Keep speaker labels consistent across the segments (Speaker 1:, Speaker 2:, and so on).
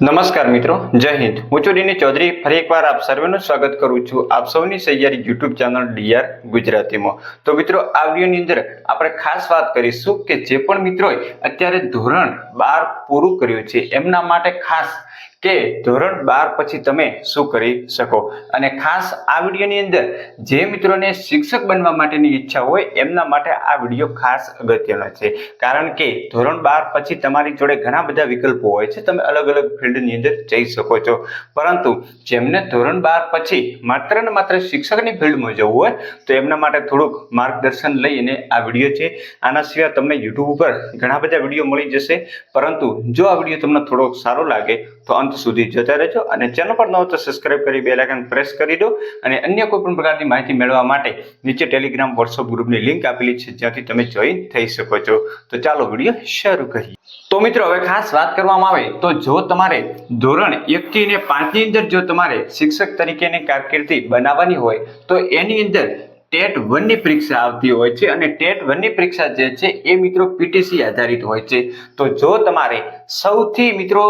Speaker 1: નમસ્કાર મિત્રો, જય હિન્દ. હું છું ડીની ચૌધરી. ફરી એકવાર આપ સર્વેનું સ્વાગત કરું છું આપ સૌની સહિયારી યુટ્યુબ ચેનલ ડીઆર ગુજરાતીમાં. તો મિત્રો, આ વિડીયોની અંદર આપણે ખાસ વાત કરીશું કે જે પણ મિત્રોએ અત્યારે ધોરણ 12 પૂરું કર્યું છે એમના માટે ખાસ કે ધોરણ 12 પછી તમે શું કરી શકો. અને ખાસ આ વિડીયોની અંદર જે મિત્રોને શિક્ષક બનવા માટેની ઈચ્છા હોય એમના માટે આ વિડીયો ખાસ અગત્યનો છે. કારણ કે ધોરણ 12 પછી તમારી જોડે ઘણા બધા વિકલ્પો હોય છે, તમે અલગ અલગ ફિલ્ડની અંદર જઈ શકો છો. પરંતુ જેમને ધોરણ 12 પછી માત્ર ને માત્ર શિક્ષકની ફિલ્ડમાં જવું હોય તો એમના માટે થોડુંક માર્ગદર્શન લઈને આ વિડીયો છે. આના સિવાય તમને યુટ્યુબ ઉપર ઘણા બધા વિડીયો મળી જશે, પરંતુ જો આ વિડીયો તમને થોડોક સારો લાગે તો અંત સુધી જતા રહેજો. અને ચેનલ પર નવો તો સબસ્ક્રાઇબ કરી બેલ આઇકન પ્રેસ કરી દો. અને અન્ય કોઈ પણ પ્રકારની માહિતી મેળવવા માટે નીચે ટેલિગ્રામ વોટ્સઅપ ગ્રુપની લિંક આપેલી છે, જ્યાંથી તમે જોઈન થઈ શકો છો. તો ચાલો વિડીયો શરૂ કરીએ. તો મિત્રો, હવે ખાસ વાત કરવામાં આવે તો જો તમારે ધોરણ 1 થી 5 ની અંદર જો તમારે શિક્ષક તરીકેની કારકિર્દી બનાવવાની હોય તો એની અંદર ટેટ 1 ની પરીક્ષા આવતી હોય છે. અને ટેટ 1 ની પરીક્ષા જે છે એ મિત્રો પીટીસી આધારિત હોય છે. તો જો તમારે સૌથી મિત્રો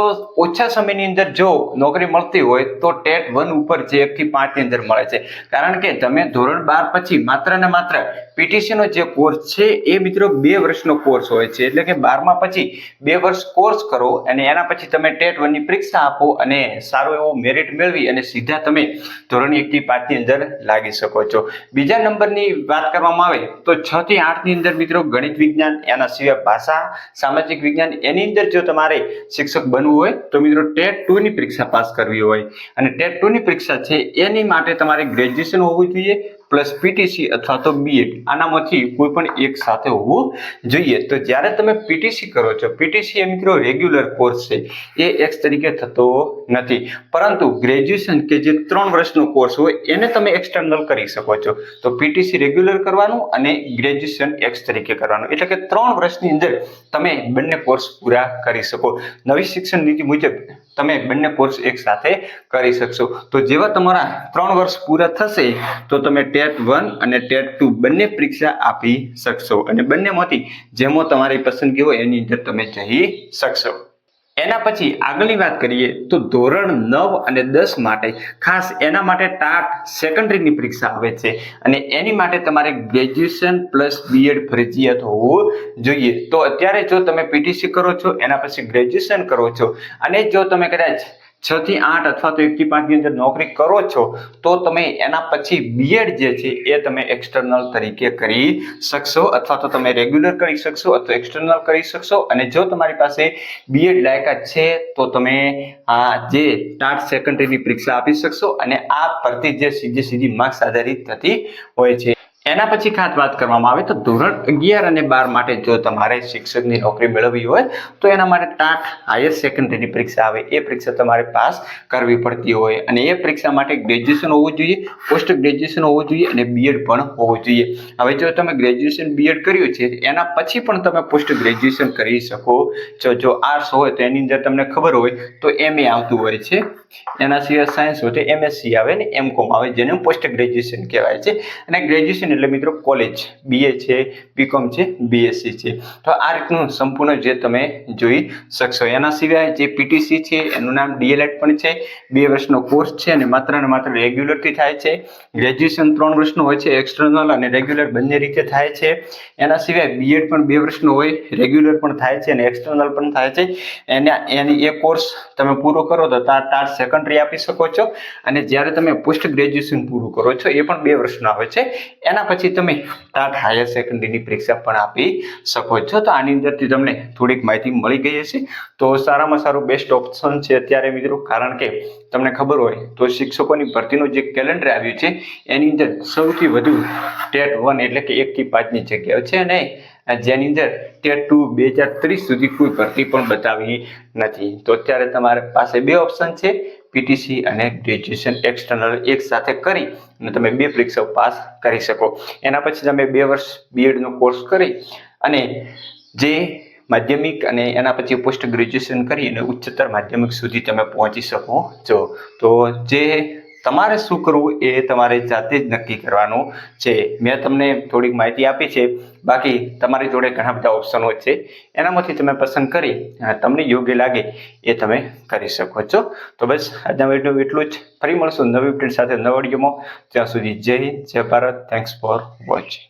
Speaker 1: ઓછા સમયની અંદર જો નોકરી મળતી હોય તો ટેટ 1 ઉપર જે 1 થી 5 ની અંદર મળે છે. કારણ કે તમે ધોરણ 12 પછી માત્ર ને માત્ર પીટીસી નો જે કોર્સ છે એ મિત્રો 2 વર્ષનો કોર્સ હોય છે. એટલે કે 12મા પછી 2 વર્ષ કોર્સ કરો અને એના પછી તમે ટેટ 1 ની પરીક્ષા આપો અને સારું એવું મેરિટ મેળવી અને સીધા તમે ધોરણ 1 થી 5 ની અંદર લાગી શકો છો. બીજા નંબરની વાત કરવામાં આવે તો 6 થી 8 ની અંદર મિત્રો ગણિત વિજ્ઞાન, એના સિવાય ભાષા, સામાજિક વિજ્ઞાન, એની અંદર જો તમારે શિક્ષક બનવું હોય તો મિત્રો ટેટ 2 ની પરીક્ષા પાસ કરવી હોય. અને ટેટ 2 ની પરીક્ષા છે એની માટે તમારે ગ્રેજ્યુએશન હોવું જોઈએ પ્લસ પીટીસી અથવા તો બીએડ, આનામાંથી કોઈ પણ એક સાથે હોવું જોઈએ. તો જ્યારે તમે પીટીસી કરો છો, પીટીસી એ મિત્રો રેગ્યુલર કોર્સ છે, એ એક્સ તરીકે થતો નથી. પરંતુ ગ્રેજ્યુએશન કે જે 3 વર્ષનો કોર્સ હોય એને તમે એક્સટર્નલ કરી શકો છો. તો પીટીસી રેગ્યુલર કરવાનું અને ગ્રેજ્યુએશન એક્સ તરીકે કરવાનું, એટલે કે 3 વર્ષની અંદર તમે બંને કોર્સ પૂરા કરી શકો. નવી શિક્ષણ નીતિ મુજબ તમે બંને કોર્સ એક સાથે કરી શકશો. તો જેવા તમારા 3 વર્ષ પૂરા થશે તો તમે ટેટ 1 અને ટેટ 2 બંને પરીક્ષા આપી શકશો. અને બંનેમાંથી જેમાં તમારી પસંદગી હોય એની અંદર તમે જઈ શકશો. એના પછી આગળની વાત કરીએ તો ધોરણ 9 અને 10 માટે ખાસ એના માટે ટાટ સેકન્ડરીની પરીક્ષા આવે છે. અને એની માટે તમારે ગ્રેજ્યુએશન પ્લસ બીએડ ફરજિયાત હોવું જોઈએ. તો અત્યારે જો તમે પીટીસી કરો છો, એના પછી ગ્રેજ્યુએશન કરો છો અને જો તમે કદાચ 6 થી 8 અથવા તો 1 થી 5 ની અંદર નોકરી કરો છો તો તમે એના પછી બીએડ જે છે એ તમે એક્સટર્નલ તરીકે કરી શકશો, અથવા તો તમે રેગ્યુલર કરી શકશો અથવા એક્સટર્નલ કરી શકશો. અને જો તમારી પાસે બીએડ લાયકાત છે તો તમે આ જે ટાટ સેકન્ડરીની પરીક્ષા આપી શકશો. અને આ ભરતી જે સીધી માર્ક્સ આધારિત થતી હોય છે. એના પછી ખાસ વાત કરવામાં આવે તો ધોરણ 11 અને 12 માટે જો તમારે શિક્ષકની નોકરી મેળવવી હોય તો એના માટે ટાટ હાયર સેકન્ડરીની પરીક્ષા આવે, એ પરીક્ષા તમારે પાસ કરવી પડતી હોય. અને એ પરીક્ષા માટે ગ્રેજ્યુએશન હોવું જોઈએ, પોસ્ટ ગ્રેજ્યુએશન હોવું જોઈએ અને બીએડ પણ હોવું જોઈએ. હવે જો તમે ગ્રેજ્યુએશન બીએડ કર્યું છે એના પછી પણ તમે પોસ્ટ ગ્રેજ્યુએશન કરી શકો છો. જો આર્ટ્સ હોય તો એની અંદર તમને ખબર હોય તો એમએ આવતું હોય છે, એના સિવાય સાયન્સ હોય તો એમએસસી આવે ને એમકોમ આવે, જેને પોસ્ટ ગ્રેજ્યુએશન કહેવાય છે. અને ગ્રેજ્યુએશન એટલે મિત્રો કોલેજ, બીએ છે, બીકોમ છે, બીએસસી છે. તો આ રીતનું સંપૂર્ણ જે તમે જોઈ શકશો. એના સિવાય જે પીટીસી છે એનું નામ ડીએલએડ પણ છે, 2 વર્ષનો કોર્સ છે અને માત્ર ને માત્ર રેગ્યુલરથી થાય છે. ગ્રેજ્યુએશન 3 વર્ષનું હોય છે, એક્સટર્નલ અને રેગ્યુલર બંને રીતે થાય છે. એના સિવાય બીએડ પણ 2 વર્ષનું હોય, રેગ્યુલર પણ થાય છે અને એક્સટર્નલ પણ થાય છે. એની એ કોર્સ તમે પૂરો કરો તો ટાટ સેકન્ડરી આપી શકો છો. અને જ્યારે તમે પોસ્ટ ગ્રેજ્યુએશન પૂરું કરો છો એ પણ 2 વર્ષનું આવે છે, એના પછી તમે ટાટ હાયર સેકન્ડરીની પરીક્ષા પણ આપી શકો છો. તો આની અંદરથી તમને થોડીક માહિતી મળી ગઈ હશે. તો સારામાં સારું બેસ્ટ ઓપ્શન છે અત્યારે મિત્રો, કારણ કે તમને ખબર હોય તો શિક્ષકોની ભરતીનું જે કેલેન્ડર આવ્યું છે એની અંદર સૌથી વધુ ટેટ 1 એટલે કે 1 થી 5 ની જગ્યાઓ છે અને જેની અંદર ટેટ 2 2030 સુધી કોઈ ભરતી પણ બતાવી નથી. તો અત્યારે તમારી પાસે 2 ઓપ્શન છે, પીટીસી અને ગ્રેજ્યુએશન એક્સટર્નલ એક સાથે કરી અને તમે 2 પરીક્ષાઓ પાસ કરી શકો. એના પછી તમે 2 વર્ષ બીએડનો કોર્સ કરી અને જે માધ્યમિક અને એના પછી પોસ્ટ ગ્રેજ્યુએશન કરી અને ઉચ્ચતર માધ્યમિક સુધી તમે પહોંચી શકો છો. તો જે તમારે શું કરવું એ તમારે જાતે જ નક્કી કરવાનું છે. મેં તમને થોડીક માહિતી આપી છે, બાકી તમારી જોડે ઘણા બધા ઓપ્શનો છે, એનામાંથી તમે પસંદ કરી તમને યોગ્ય લાગે એ તમે કરી શકો છો. તો બસ આજના વિડીયો એટલું જ. ફરી મળશું નવી અપડેટ સાથે નવા વિડીયોમાં. ત્યાં સુધી જય હિન્દ, જય ભારત. Thanks for watching.